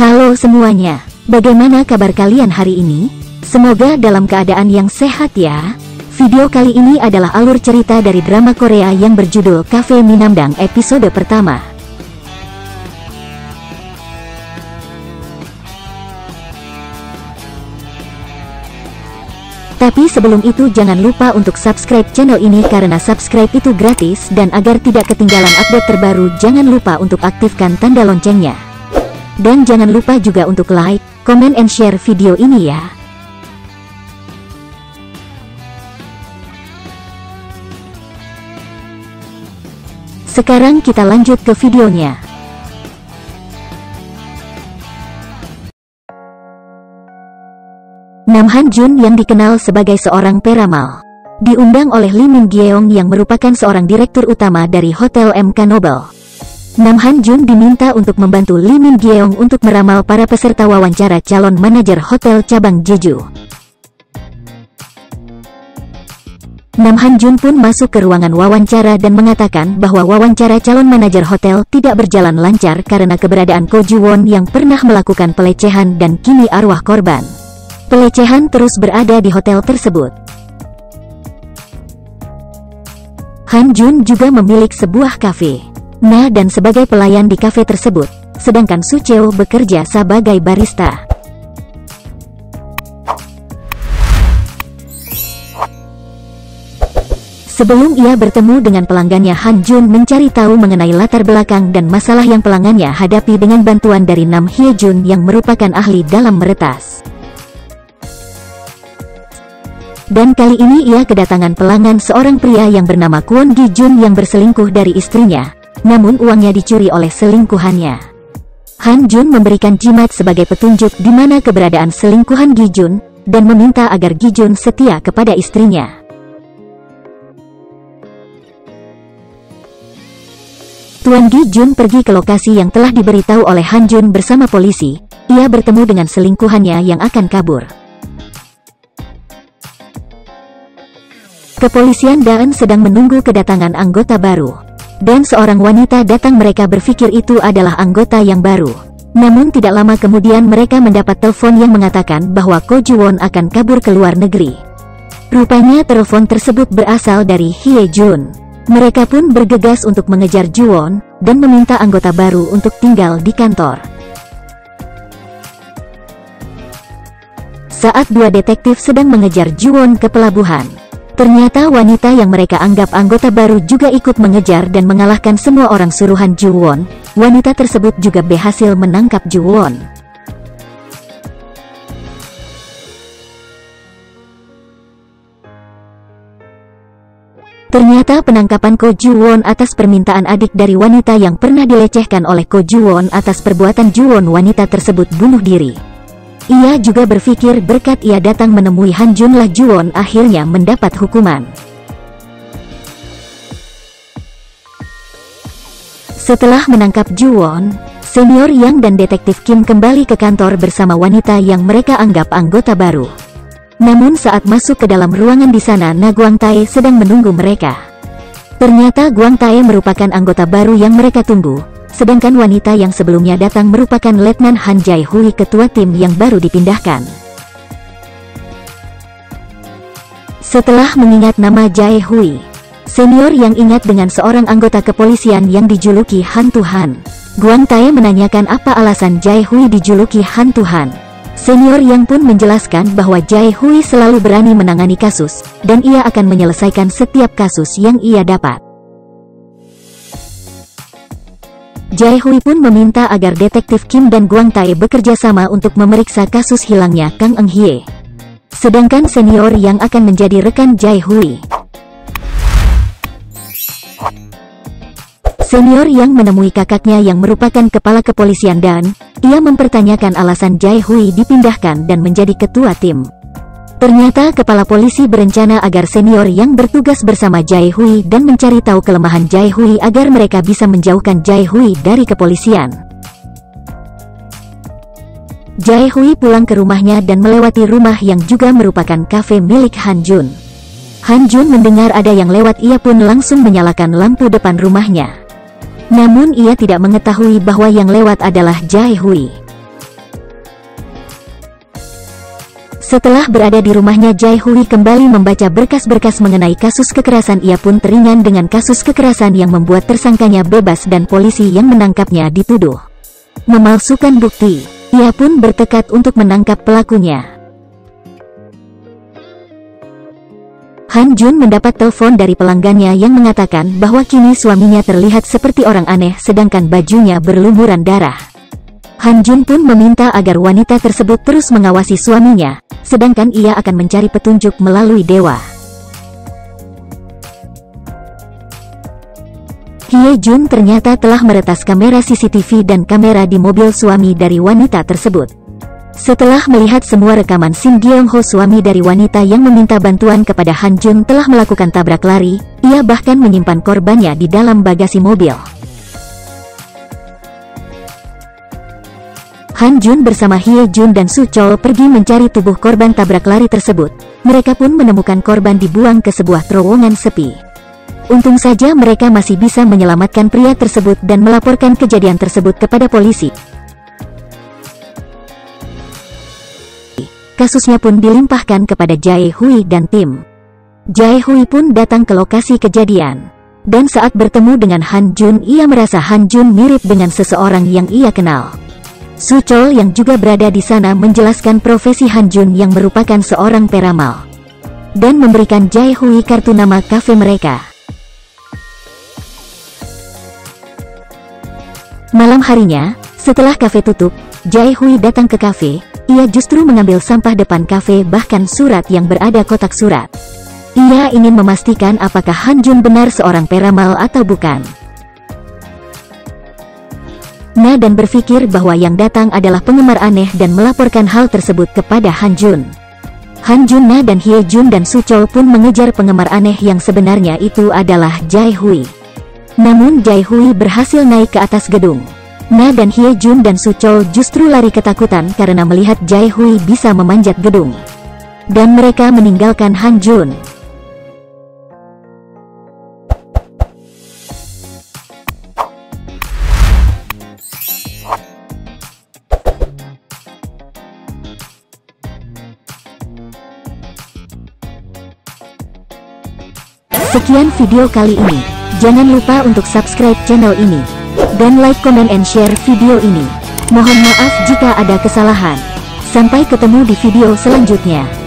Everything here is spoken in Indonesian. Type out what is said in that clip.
Halo semuanya, bagaimana kabar kalian hari ini? Semoga dalam keadaan yang sehat ya. Video kali ini adalah alur cerita dari drama Korea yang berjudul Cafe Minamdang episode pertama. Tapi sebelum itu jangan lupa untuk subscribe channel ini karena subscribe itu gratis, dan agar tidak ketinggalan update terbaru jangan lupa untuk aktifkan tanda loncengnya. Dan jangan lupa juga untuk like, comment, and share video ini ya. Sekarang kita lanjut ke videonya. Nam Han Jun yang dikenal sebagai seorang peramal diundang oleh Lee Min Gyeong yang merupakan seorang direktur utama dari Hotel MK Noble. Nam Han Jun diminta untuk membantu Lee Min Gyeong untuk meramal para peserta wawancara calon manajer hotel cabang Jeju. Nam Han Jun pun masuk ke ruangan wawancara dan mengatakan bahwa wawancara calon manajer hotel tidak berjalan lancar karena keberadaan Ko Ju Won yang pernah melakukan pelecehan dan kini arwah korban pelecehan terus berada di hotel tersebut. Han Jun juga memiliki sebuah kafe. Nah, dan sebagai pelayan di kafe tersebut, sedangkan Su Cheo bekerja sebagai barista. Sebelum ia bertemu dengan pelanggannya, Han Jun mencari tahu mengenai latar belakang dan masalah yang pelanggannya hadapi dengan bantuan dari Nam Hye Jun yang merupakan ahli dalam meretas. Dan kali ini ia kedatangan pelanggan seorang pria yang bernama Kwon Gi Jun yang berselingkuh dari istrinya. Namun uangnya dicuri oleh selingkuhannya. Han Jun memberikan jimat sebagai petunjuk di mana keberadaan selingkuhan Gi Jun dan meminta agar Gi Jun setia kepada istrinya. Tuan Gi Jun pergi ke lokasi yang telah diberitahu oleh Han Jun bersama polisi. Ia bertemu dengan selingkuhannya yang akan kabur. Kepolisian dan sedang menunggu kedatangan anggota baru. Dan seorang wanita datang, mereka berpikir itu adalah anggota yang baru. Namun tidak lama kemudian mereka mendapat telepon yang mengatakan bahwa Ko Ju Won akan kabur ke luar negeri. Rupanya telepon tersebut berasal dari Hye Jun. Mereka pun bergegas untuk mengejar Ju Won dan meminta anggota baru untuk tinggal di kantor. Saat dua detektif sedang mengejar Ju Won ke pelabuhan, ternyata wanita yang mereka anggap anggota baru juga ikut mengejar dan mengalahkan semua orang suruhan Ju Won. Wanita tersebut juga berhasil menangkap Ju Won. Ternyata penangkapan Ko Ju Won atas permintaan adik dari wanita yang pernah dilecehkan oleh Ko Ju Won atas perbuatan Ju Won, wanita tersebut bunuh diri. Ia juga berpikir berkat ia datang menemui Han Jun lah Ju Won akhirnya mendapat hukuman. Setelah menangkap Ju Won, Senior Yang dan Detektif Kim kembali ke kantor bersama wanita yang mereka anggap anggota baru. Namun saat masuk ke dalam ruangan di sana, Na Guang Tae sedang menunggu mereka. Ternyata Guang Tae merupakan anggota baru yang mereka tunggu. Sedangkan wanita yang sebelumnya datang merupakan Letnan Han Jae Hui, ketua tim yang baru dipindahkan. Setelah mengingat nama Jae Hui, Senior Yang ingat dengan seorang anggota kepolisian yang dijuluki Hantu Han. Guang Tae menanyakan apa alasan Jae Hui dijuluki Hantu Han. Senior Yang pun menjelaskan bahwa Jae Hui selalu berani menangani kasus, dan ia akan menyelesaikan setiap kasus yang ia dapat. Jae Hui pun meminta agar Detektif Kim dan Guang Tae bekerja sama untuk memeriksa kasus hilangnya Kang Eung Hye. Sedangkan Senior Yang akan menjadi rekan Jae Hui. Senior Yang menemui kakaknya yang merupakan kepala kepolisian dan ia mempertanyakan alasan Jae Hui dipindahkan dan menjadi ketua tim. Ternyata kepala polisi berencana agar Senior Yang bertugas bersama Jae Hui dan mencari tahu kelemahan Jae Hui agar mereka bisa menjauhkan Jae Hui dari kepolisian. Jae Hui pulang ke rumahnya dan melewati rumah yang juga merupakan kafe milik Han Jun. Han Jun mendengar ada yang lewat, ia pun langsung menyalakan lampu depan rumahnya. Namun ia tidak mengetahui bahwa yang lewat adalah Jae Hui. Setelah berada di rumahnya, Jae Hui kembali membaca berkas-berkas mengenai kasus kekerasan. Ia pun teringat dengan kasus kekerasan yang membuat tersangkanya bebas dan polisi yang menangkapnya dituduh memalsukan bukti. Ia pun bertekad untuk menangkap pelakunya. Han Jun mendapat telepon dari pelanggannya yang mengatakan bahwa kini suaminya terlihat seperti orang aneh sedangkan bajunya berlumuran darah. Han Jun pun meminta agar wanita tersebut terus mengawasi suaminya, sedangkan ia akan mencari petunjuk melalui dewa. Hye Jun ternyata telah meretas kamera CCTV dan kamera di mobil suami dari wanita tersebut. Setelah melihat semua rekaman, Sim Gyeong Ho, suami dari wanita yang meminta bantuan kepada Han Jun, telah melakukan tabrak lari. Ia bahkan menyimpan korbannya di dalam bagasi mobil. Han Jun bersama Hye Jun dan Su Chol pergi mencari tubuh korban tabrak lari tersebut. Mereka pun menemukan korban dibuang ke sebuah terowongan sepi. Untung saja mereka masih bisa menyelamatkan pria tersebut dan melaporkan kejadian tersebut kepada polisi. Kasusnya pun dilimpahkan kepada Jae Hui dan tim. Jae Hui pun datang ke lokasi kejadian. Dan saat bertemu dengan Han Jun, ia merasa Han Jun mirip dengan seseorang yang ia kenal. Su Chol yang juga berada di sana menjelaskan profesi Han Jun yang merupakan seorang peramal, dan memberikan Jae Hui kartu nama kafe mereka. Malam harinya, setelah kafe tutup, Jae Hui datang ke kafe. Ia justru mengambil sampah depan kafe, bahkan surat yang berada kotak surat. Ia ingin memastikan apakah Han Jun benar seorang peramal atau bukan. Nah, dan berpikir bahwa yang datang adalah penggemar aneh dan melaporkan hal tersebut kepada Han Jun. Han Jun, Na dan Hye Jun dan Su Chol pun mengejar penggemar aneh yang sebenarnya itu adalah Jae Hui. Namun Jae Hui berhasil naik ke atas gedung. Na dan Hye Jun dan Su Chol justru lari ketakutan karena melihat Jae Hui bisa memanjat gedung. Dan mereka meninggalkan Han Jun. Sekian video kali ini. Jangan lupa untuk subscribe channel ini. Dan like, comment, and share video ini. Mohon maaf jika ada kesalahan. Sampai ketemu di video selanjutnya.